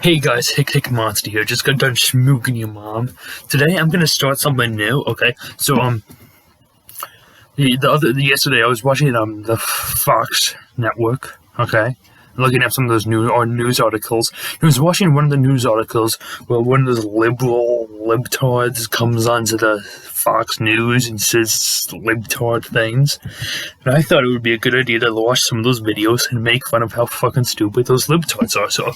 Hey guys, Hick Monster here. Just got done schmooking your mom. Today I'm gonna start something new. Okay, so yesterday I was watching the Fox network. Okay, looking at some of those news articles. I was watching one of the news articles where one of those libtards comes onto the Fox News and says libtard things, and I thought it would be a good idea to watch some of those videos and make fun of how fucking stupid those libtards are. So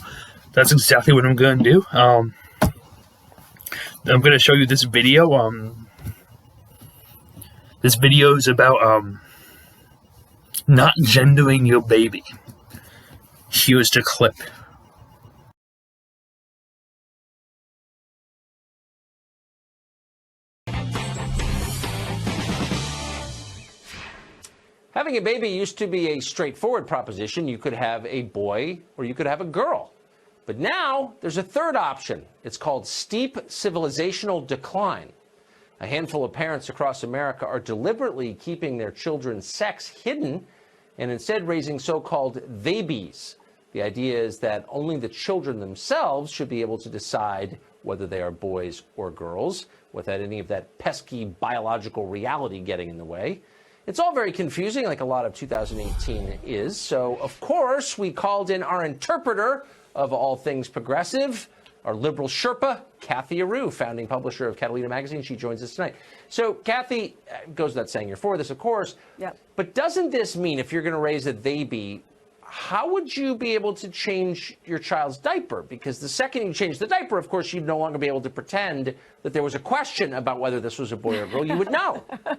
that's exactly what I'm going to do. I'm going to show you this video. This video is about not gendering your baby. Here's the clip. Having a baby used to be a straightforward proposition. You could have a boy or you could have a girl. But now there's a third option. It's called steep civilizational decline. A handful of parents across America are deliberately keeping their children's sex hidden and instead raising so-called babies. The idea is that only the children themselves should be able to decide whether they are boys or girls without any of that pesky biological reality getting in the way. It's all very confusing, like a lot of 2018 is. So, of course, we called in our interpreter of all things progressive, our liberal Sherpa, Kathy Aru, founding publisher of Catalina Magazine. She joins us tonight. So, Kathy, goes without saying you're for this, of course. Yep. But doesn't this mean if you're going to raise a baby, how would you be able to change your child's diaper? Because the second you change the diaper, of course, you'd no longer be able to pretend that there was a question about whether this was a boy or a girl. You would know. Well,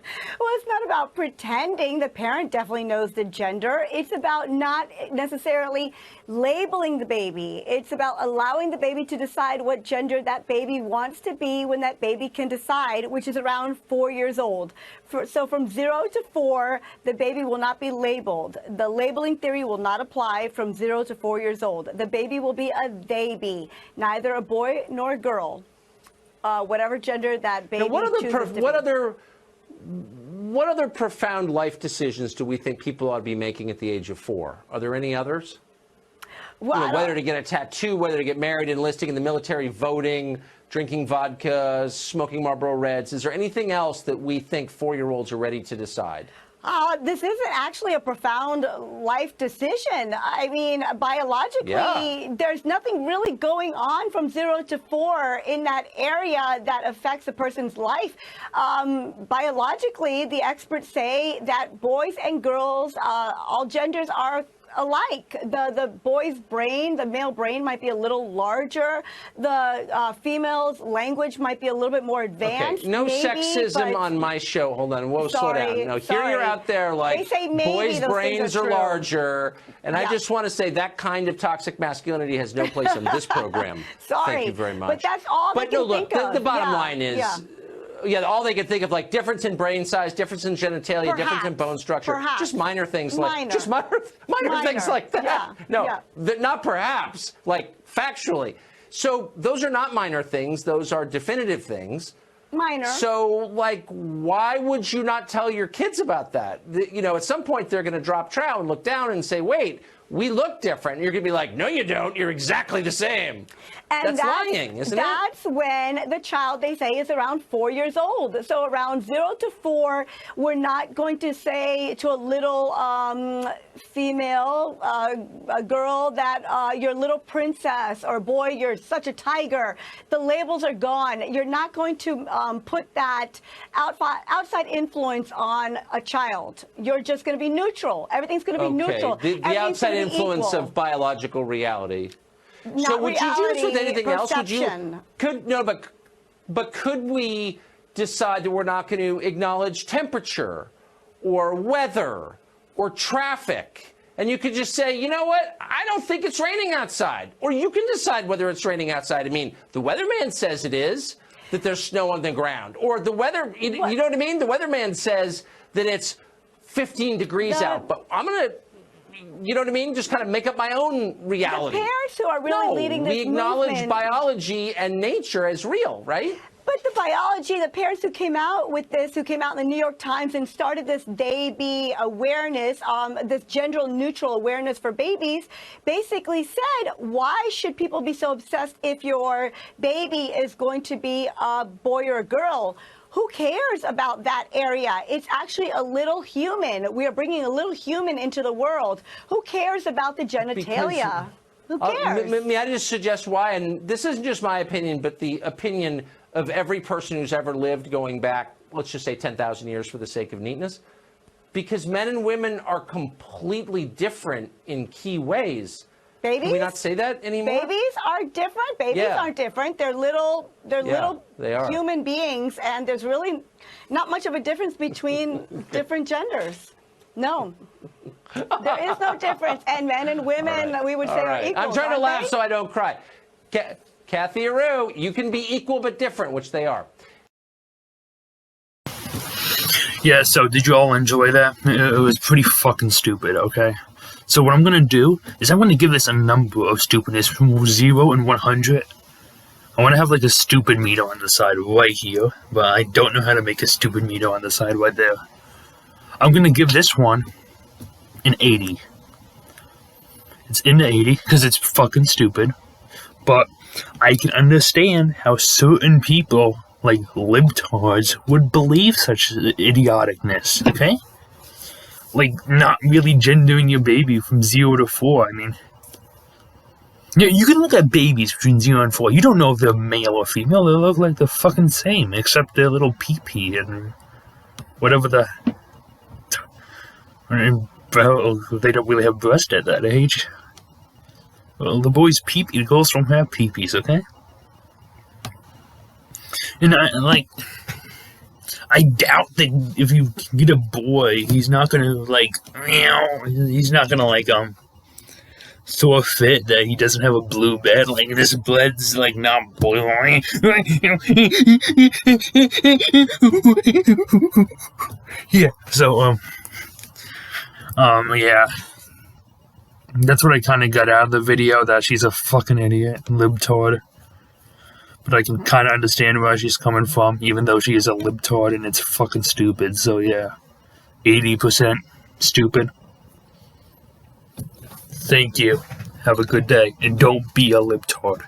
it's not about pretending. The parent definitely knows the gender. It's about not necessarily labeling the baby. It's about allowing the baby to decide what gender that baby wants to be when that baby can decide, which is around 4 years old. So from 0 to 4, the baby will not be labeled. The labeling theory will not apply from 0 to 4 years old. The baby will be a they-be, neither a boy nor a girl. Whatever gender that baby chooses to be. What other profound life decisions do we think people ought to be making at the age of 4? Are there any others? Well, whether to get a tattoo, whether to get married, enlisting in the military, voting, drinking vodka, smoking Marlboro Reds. Is there anything else that we think 4-year-olds are ready to decide? This isn't actually a profound life decision. I mean, biologically, there's nothing really going on from 0 to 4 in that area that affects a person's life. Biologically, the experts say that boys and girls, all genders are alike. The boy's brain, the male brain, might be a little larger. The female's language might be a little bit more advanced. Okay. No maybe, sexism on my show. Hold on. Whoa, slow down. No, here you're out there like they say maybe boys' brains are true. Larger. And I just want to say that kind of toxic masculinity has no place on this program. Sorry. Thank you very much. But that's all they can think of. The bottom line is, all they can think of, like, difference in brain size, difference in genitalia, difference in bone structure. Just minor things like just minor things like that. Not perhaps, like factually. So those are not minor things. Those are definitive things. Minor. So, like, why would you not tell your kids about that? At some point they're going to drop trout and look down and say, wait, we look different. And you're going to be like, no, you don't. You're exactly the same. And that's lying, isn't it? That's when the child, they say, is around 4 years old. So around 0 to 4, we're not going to say to a little female, a girl, that you're a little princess, or boy, you're such a tiger. The labels are gone. You're not going to put that outside influence on a child. You're just going to be neutral. Everything's going to be neutral. The outside influence of biological reality. So would you do this with anything else? But could we decide that we're not going to acknowledge temperature or weather or traffic? And you could just say, you know what? I don't think it's raining outside. Or you can decide whether it's raining outside. I mean, the weatherman says it is, that there's snow on the ground. Or the weather, you know what I mean? The weatherman says that it's 15 degrees out. But I'm going to, you know what I mean? Just kind of make up my own reality. The parents who are really leading this we acknowledge movement, biology and nature as real, right? But the biology, the parents who came out with this, who came out in the New York Times and started this baby awareness, this gender neutral awareness for babies, basically said, why should people be so obsessed if your baby is going to be a boy or a girl? Who cares about that area? It's actually a little human. We are bringing a little human into the world. Who cares about the genitalia? Who cares? May I just suggest why? And this isn't just my opinion, but the opinion of every person who's ever lived going back, let's just say 10,000 years for the sake of neatness. Because men and women are completely different in key ways. Babies? Can we not say that anymore? Babies are different. Babies aren't different. They're little they are. human beings, and there's really not much of a difference between different genders. No. There is no difference. And men and women, we would say, are equal. I'm trying to laugh so I don't cry. Kathy Aru, you can be equal but different, which they are. Yeah, so did you all enjoy that? It was pretty fucking stupid, okay? So what I'm going to do is I'm going to give this a number of stupidness from 0 and 100. I want to have like a stupid meter on the side right here, but I don't know how to make a stupid meter on the side right there. I'm going to give this one an 80. It's in the 80 because it's fucking stupid, but I can understand how certain people, like libtards, would believe such idioticness, okay? Like, not really gendering your baby from 0 to 4, I mean. Yeah, you can look at babies between 0 and 4. You don't know if they're male or female. They look like the fucking same, except their little pee-pee and whatever the... Well, they don't really have breasts at that age. Well, the boys pee-pee, the girls don't have pee-pees, okay? And I doubt that if you get a boy, he's not gonna, like, he's not gonna, like, throw a fit that he doesn't have a blue bed. Like, this bed's, like, not boiling. Yeah, so, yeah. That's what I kind of got out of the video, that she's a fucking idiot, libtard. But I can kind of understand where she's coming from, even though she is a libtard and it's fucking stupid. So yeah, 80% stupid. Thank you. Have a good day, and don't be a libtard.